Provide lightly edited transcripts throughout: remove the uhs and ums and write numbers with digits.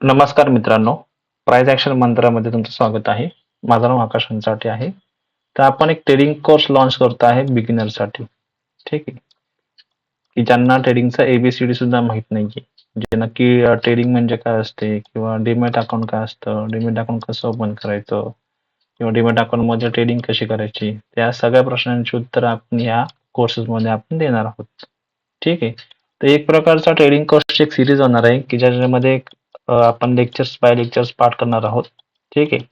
नमस्कार मित्रांनो, price action मंत्रामध्ये तुमचं स्वागत आहे. माझं नाव आकाश हंचाटे आहे. तर आपण एक ट्रेडिंग कोर्स लॉन्च करतो आहे बिगिनरसाठी. ठीक आहे. की ज्यांना ट्रेडिंगचा एबीसीडी सुद्धा माहित नाहीये. म्हणजे नक्की ट्रेडिंग म्हणजे काय असते किंवा डीमॅट अकाउंट काय असतं, डीमॅट अकाउंट कसं ओपन करायचं किंवा डीमॅट अकाउंटमध्ये ट्रेडिंग कशी करायची, त्या सगळ्या प्रश्नांची उत्तरं आपण या कोर्सेसमध्ये आपण देणार आहोत. ठीक आहे. तर एक प्रकारचा ट्रेडिंग कोर्सची एक सिरीज होणार आहे की ज्याच्यामध्ये आपण लेक्चर्स बाय लेक्चर्स पाठ करणार आहोत. ठीक आहे.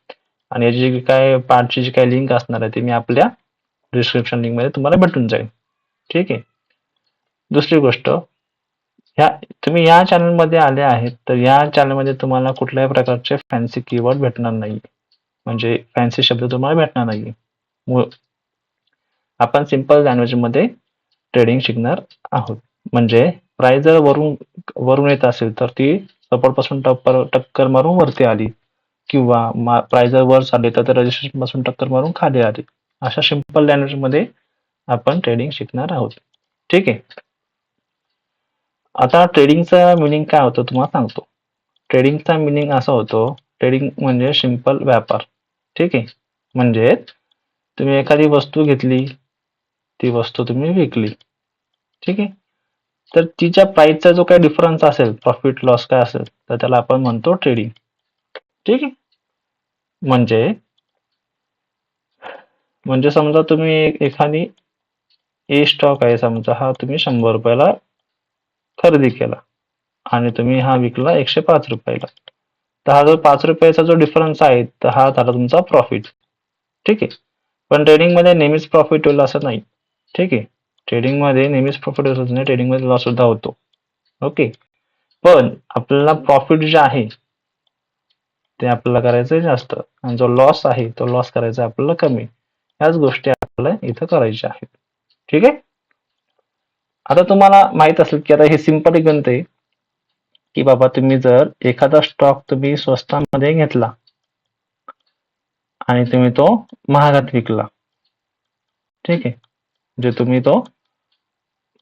आणि याची जी काय पाठची जी काही लिंक असणार आहे ती मी आपल्या डिस्क्रिप्शन लिंकमध्ये तुम्हाला भेटून जाईल. ठीक आहे. दुसरी गोष्ट, ह्या तुम्ही या चॅनलमध्ये आले आहेत तर या चॅनलमध्ये तुम्हाला कुठल्याही प्रकारचे फॅन्सी कीवर्ड भेटणार नाही. म्हणजे फॅन्सी शब्द तुम्हाला भेटणार नाही. आपण सिंपल लँग्वेजमध्ये ट्रेडिंग शिकणार आहोत. म्हणजे प्राइस जर वरून वरून येत असेल तर ती सपोर्ट पासून टक्कर मारून वरती आली किंवा प्राइस जर वर चालली तर रजिस्ट्रेशन पासून टक्कर मारून खाली आली. अशा सिंपल लँग्वेज मध्ये आपण ट्रेडिंग शिकणार आहोत. ठीक आहे. आता ट्रेडिंगचा मिनिंग काय होतं तुम्हाला सांगतो. ट्रेडिंगचा मिनिंग असा होतो, ट्रेडिंग म्हणजे सिंपल व्यापार. ठीक आहे. म्हणजे तुम्ही एखादी वस्तू घेतली, ती वस्तू तुम्ही विकली. ठीक आहे. तर तिच्या प्राइसचा जो काही डिफरन्स असेल, प्रॉफिट लॉस काय असेल, तर त्याला आपण म्हणतो ट्रेडिंग. ठीक आहे. म्हणजे म्हणजे समजा तुम्ही एखादी ए स्टॉक आहे, समजा हा तुम्ही 100 रुपयाला खरेदी केला आणि तुम्ही हा विकला 105 रुपयाला. तर हा जो 5 रुपयाचा जो डिफरन्स आहे तर हा झाला तुमचा प्रॉफिट. ठीक आहे. पण ट्रेडिंग मध्ये नेहमीच प्रॉफिट होईल असं नाही. ठीक आहे. ट्रेडिंग मध्ये नेहमीच प्रॉफिट होत नाही, ट्रेडिंग मध्ये लॉस सुद्धा होतो. ओके. पण आपल्याला प्रॉफिट जे आहे ते आपल्याला करायचं जास्त आणि जो लॉस आहे तो लॉस करायचा आपल्याला कमी. ह्याच गोष्टी आपल्याला इथं करायच्या आहेत. ठीक आहे. आता तुम्हाला माहित असेल की आता हे सिंपल गणित आहे की बाबा तुम्ही जर एखादा स्टॉक तुम्ही स्वस्तामध्ये घेतला आणि तुम्ही तो महागात विकला. ठीक आहे. जे तुम्ही तो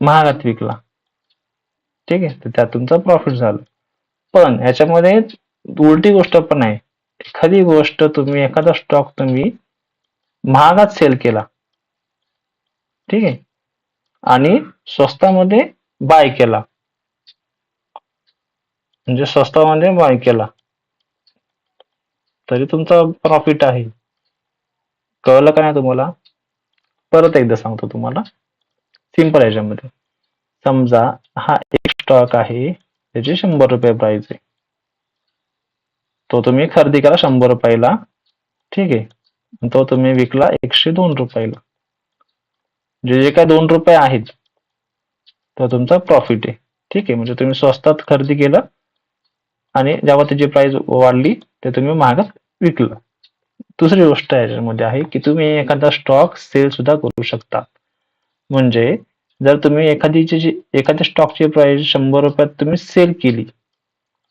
महागात विकला. ठीक आहे. तर त्यात तुमचा प्रॉफिट झाला. पण याच्यामध्ये उलटी गोष्ट पण आहे. एखादी गोष्ट तुम्ही एखादा स्टॉक तुम्ही महागात सेल केला. ठीक आहे. आणि स्वस्तामध्ये बाय केला. म्हणजे स्वस्तामध्ये बाय केला तरी तुमचा प्रॉफिट आहे. कळलं का नाही तुम्हाला? परत एकदा सांगतो तुम्हाला सिंपल याच्यामध्ये. समजा हा एक स्टॉक आहे, त्याची 100 रुपये प्राइस आहे. तो तुम्ही खरेदी केला 100 रुपयाला. ठीक आहे. तो तुम्ही विकला 102 रुपयाला. जे काय 2 रुपये आहेत तर तुमचा प्रॉफिट आहे. ठीक आहे. म्हणजे तुम्ही स्वस्तात खरेदी केलं आणि जेव्हा त्याची प्राइस वाढली ते तुम्ही महागात विकलं. दुसरी गोष्ट याच्यामध्ये आहे की तुम्ही एखादा स्टॉक सेल सुद्धा करू शकता. म्हणजे जर तुम्ही एखाद्या स्टॉकची प्राइस 100 रुपयात तुम्ही सेल केली,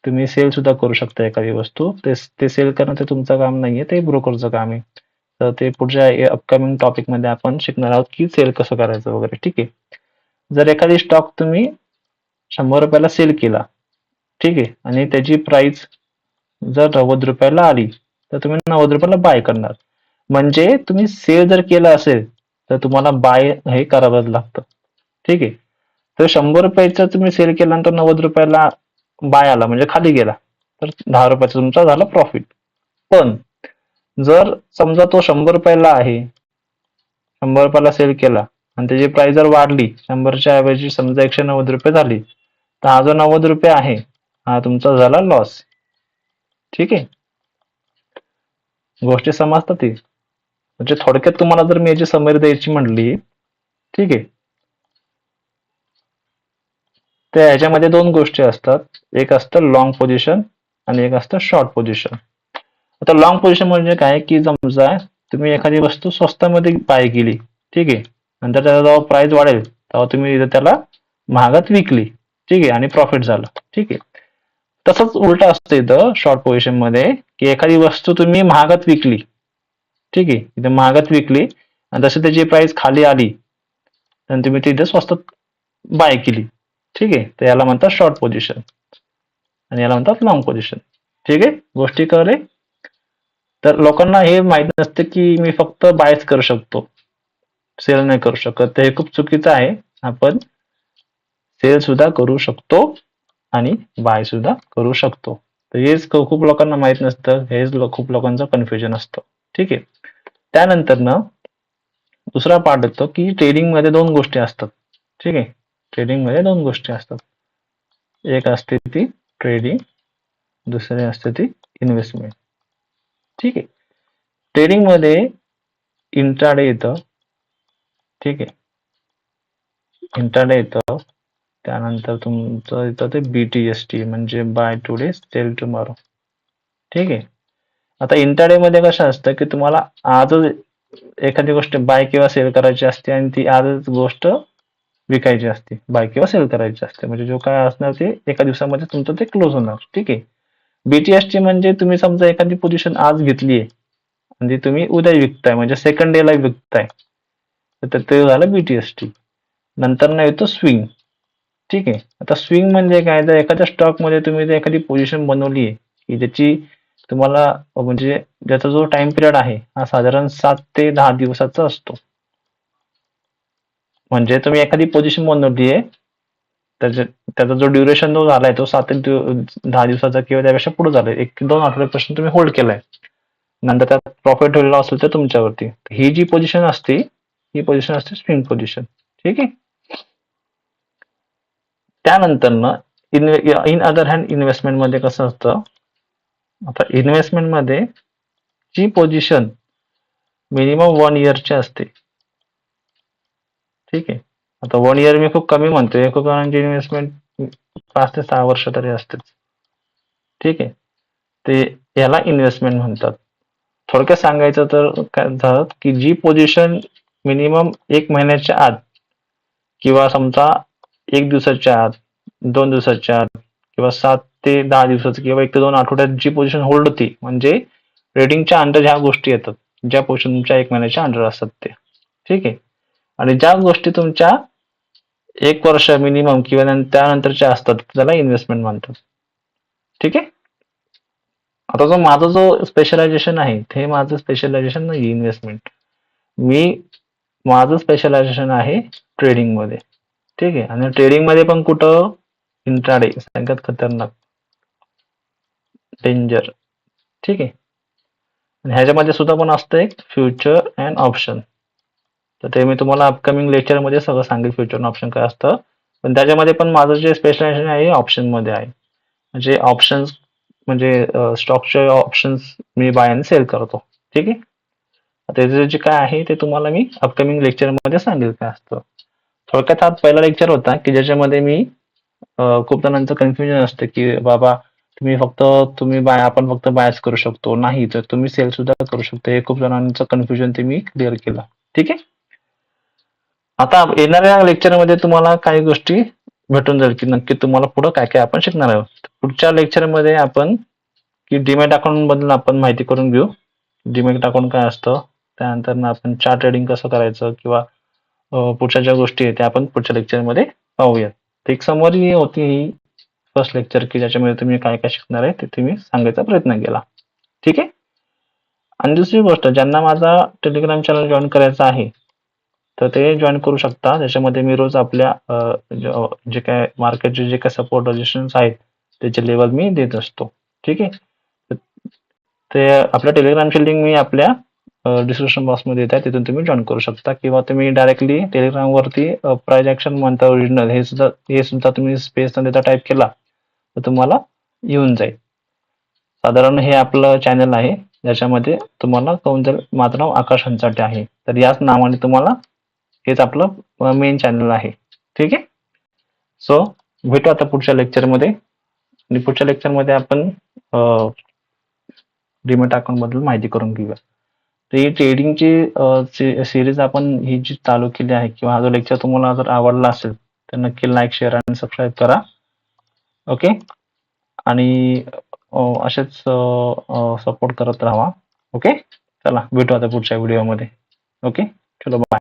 तुम्ही सेल सुद्धा करू शकता एखादी वस्तू. ते सेल करणं ते तुमचं काम नाहीये, ते ब्रोकरचं काम आहे. तर ते पुढच्या अपकमिंग टॉपिक मध्ये आपण शिकणार आहोत की सेल कसं करायचं वगैरे. ठीक आहे. जर एखादी स्टॉक तुम्ही 100 रुपयाला सेल केला, ठीक आहे, आणि त्याची प्राइस जर 90 रुपयाला आली तर तुम्ही 90 रुपयाला बाय करणार. म्हणजे तुम्ही सेल जर केला असेल तर तुम्हाला बाय हे करावंच लागतं. ठीक आहे. तर 100 रुपयाचा तुम्ही सेल केल्यानंतर 90 रुपयाला बाय आला म्हणजे खाली गेला तर 10 रुपयाचा तुमचा झाला प्रॉफिट. पण जर समजा तो 100 रुपयाला आहे, 100 रुपयाला सेल केला आणि त्याची प्राइस जर वाढली, 100च्या ऐवजी समजा 190 रुपये झाली, तर हा जो 90 रुपये आहे हा तुमचा झाला लॉस. ठीक आहे. गोष्टी समजतात ती. म्हणजे थोडक्यात तुम्हाला जर मी याची समरी द्यायची म्हणली, ठीक आहे, तर ह्याच्यामध्ये दोन गोष्टी असतात. एक असतं लॉंग पोझिशन आणि एक असतं शॉर्ट पोझिशन. आता लॉंग पोझिशन म्हणजे काय की समजा तुम्ही एखादी वस्तू स्वस्तामध्ये बाय केली, ठीक आहे, नंतर त्याचा जेव्हा प्राइस वाढेल तेव्हा तुम्ही त्याला महागात विकली. ठीक आहे. आणि प्रॉफिट झालं. ठीक आहे. तसंच उलट असतं इथं शॉर्ट पोझिशन मध्ये की एखादी वस्तू तुम्ही महागात विकली. ठीक आहे. इथे महागात विकली आणि जशी त्याची प्राइस खाली आली तर तुम्ही तिथे स्वस्तात बाय केली. ठीक आहे. तर याला म्हणतात शॉर्ट पोझिशन आणि याला म्हणतात लॉंग पोझिशन. ठीक आहे, गोष्टी कळले. तर लोकांना हे माहित नसतं की मी फक्त बायच करू शकतो, सेल नाही करू शकत. तर हे खूप चुकीचं आहे. आपण सेल सुद्धा करू शकतो आणि बाय सुद्धा करू शकतो. तर हेच खूप लोकांना माहित नसतं, हेच खूप लोकांचं कन्फ्युजन असतं. ठीक आहे. त्यानंतर ना दुसरा पार्ट येतो की ट्रेडिंग मध्ये दोन गोष्टी असतात. ठीक आहे, ट्रेडिंग मध्ये दोन गोष्टी असतात. एक असते ती ट्रेडिंग, दुसरी असते ती इन्व्हेस्टमेंट. ठीक आहे. ट्रेडिंग मध्ये इंट्राडे येतं. ठीक आहे, इंट्राडे येतं. त्यानंतर तुमचं येतं ते BTST म्हणजे बाय टुडे सेल टुमॉरो. ठीक आहे. आता इंट्राडे मध्ये कसं असतं की तुम्हाला आजच एखादी गोष्ट बाय किंवा सेल करायची असते आणि ती आजच गोष्ट विकायची असते, बाय किंवा सेल करायची असते. म्हणजे जो काय असणार ते एका दिवसामध्ये तुमचं ते क्लोज होणार. ठीक आहे. BTST म्हणजे तुम्ही समजा एखादी पोझिशन आज घेतली आहे आणि तुम्ही उद्या विकताय म्हणजे सेकंड डे ला विकताय, तर ते झालं BTST. नंतर ना येतो स्विंग. ठीक आहे. आता स्विंग म्हणजे काय, तर एखाद्या स्टॉक मध्ये तुम्ही जर एखादी पोझिशन बनवली आहे की ज्याची तुम्हाला म्हणजे ज्याचा जो टाइम पिरियड आहे हा साधारण 7 ते 10 दिवसाचा असतो. म्हणजे तुम्ही एखादी पोझिशन बनवली आहे, त्याचा जो ड्युरेशन जो झालाय तो 7 ते 10 दिवसाचा किंवा त्यापेक्षा पुढे झालाय, 1-2 आठवड्यापासून तुम्ही होल्ड केलाय. नंतर त्यात प्रॉफिट होईल लॉस होईल ते तुमच्यावरती. ही जी पोझिशन असते ही पोझिशन असते स्विंग पोझिशन. ठीक आहे. त्यानंतर ना इन अदर हँड इन्व्हेस्टमेंट मध्ये कसं असतं, आता इन्व्हेस्टमेंट मध्ये जी पोझिशन मिनिमम 1 इयरची असते. ठीक आहे. आता 1 इयर मी खूप कमी म्हणतोय, खूप जणांची इन्व्हेस्टमेंट 5 ते 6 वर्ष तरी असतेच. ठीक आहे. ते याला इन्व्हेस्टमेंट म्हणतात. थोडक्यात सांगायचं तर काय झालं की जी पोझिशन मिनिमम 1 महिन्याच्या आत किंवा समजा 1 दिवसाच्या आत, 2 दिवसाच्या आत किंवा 7 ते 10 दिवसाचं किंवा 1 ते 2 आठवड्यात जी पोझिशन होल्ड होती, म्हणजे ट्रेडिंगच्या अंडर ह्या गोष्टी येतात, ज्या पोझिशन तुमच्या 1 महिन्याच्या अंडर असतात ते. ठीक आहे. आणि ज्या गोष्टी तुमच्या 1 वर्ष मिनिमम किंवा त्यानंतरच्या असतात त्याला इन्व्हेस्टमेंट म्हणतात. ठीक आहे. आता माझं जो स्पेशलायझेशन आहे ते माझं स्पेशलायझेशन नाही इन्व्हेस्टमेंट. मी माझं स्पेशलायझेशन आहे ट्रेडिंग मध्ये. ठीक आहे. आणि ट्रेडिंग मध्ये पण कुठं, इंट्राडे सगळ्यात खतरनाक, डेंजर. ठीक आहे. आणि ह्याच्यामध्ये सुद्धा पण असतं एक फ्युचर अँड ऑप्शन. तर ते मी तुम्हाला अपकमिंग लेक्चर मध्ये सगळं सांगेल फ्युचर अँड ऑप्शन काय असतं. पण त्याच्यामध्ये पण माझं जे स्पेशलायझेशन आहे ऑप्शन मध्ये आहे. म्हणजे ऑप्शन्स म्हणजे स्टॉकचे ऑप्शन्स मी बाय आणि सेल करतो. ठीक आहे. त्याचे जे काय आहे ते तुम्हाला मी अपकमिंग लेक्चर मध्ये सांगेल काय असतं. थोडक्यात हा पहिला लेक्चर होता की ज्याच्यामध्ये मी खूप जणांचं कन्फ्युजन असतं की बाबा तुम्ही बाय आपण फक्त बायच करू शकतो, नाही तर तुम्ही सेल सुद्धा करू शकतो. हे खूप जणांचं कन्फ्युजन ते मी क्लिअर केलं. ठीक आहे. आता येणाऱ्या लेक्चरमध्ये तुम्हाला काही गोष्टी भेटून जाईल की नक्की तुम्हाला पुढे काय काय आपण शिकणार आहोत. पुढच्या लेक्चरमध्ये आपण की डीमॅट अकाउंट बद्दल आपण माहिती करून घेऊ. डीमॅट अकाउंट काय असतं, त्यानंतर आपण चार्ट ट्रेडिंग कसं करायचं किंवा पुढच्या ज्या गोष्टी आहेत त्या आपण पुढच्या लेक्चरमध्ये पाहूयात. एक समरी होती ही फर्स्ट लेक्चर की ज्याच्यामध्ये तुम्ही काय काय शिकणार आहे ते तुम्ही सांगायचा प्रयत्न केला. ठीक आहे. आणि दुसरी गोष्ट, ज्यांना माझा टेलिग्राम चॅनल जॉईन करायचा आहे तर ते जॉईन करू शकता. त्याच्यामध्ये मी रोज आपल्या जे काय मार्केटचे जे काय सपोर्ट रेजिस्टन्स आहेत त्याचे लेवल मी देत असतो. ठीक आहे. ते आपल्या टेलिग्रामची लिंक मी आपल्या डिस्क्रिप्शन बॉक्समध्ये येत आहे, तिथून तुम्ही जॉईन करू शकता किंवा तुम्ही डायरेक्टली टेलिग्राम वरती प्राइज ऍक्शन म्हणता ओरिजिनल हे सुद्धा तुम्ही स्पेस न देता टाईप केला तर तुम्हाला येऊन जाईल. साधारण हे आपलं चॅनल आहे ज्याच्यामध्ये तुम्हाला कळून जाईल माझं नाव आकाश हंचाटे आहे. तर याच नावाने तुम्हाला हेच आपलं मेन चॅनल आहे. ठीक आहे. सो भेटू आता पुढच्या लेक्चरमध्ये आणि पुढच्या लेक्चरमध्ये आपण डीमॅट अकाउंट बद्दल माहिती करून घेऊया. तर ही ट्रेडिंगची सिरीज आपण ही जी चालू केली आहे किंवा हा जो लेक्चर तुम्हाला जर आवडला असेल तर नक्की लाईक, शेअर आणि सबस्क्राईब करा. ओके. आणि असेच सपोर्ट करत राहा. ओके. चला भेटू आता पुढच्या व्हिडिओमध्ये. ओके. चलो बाय.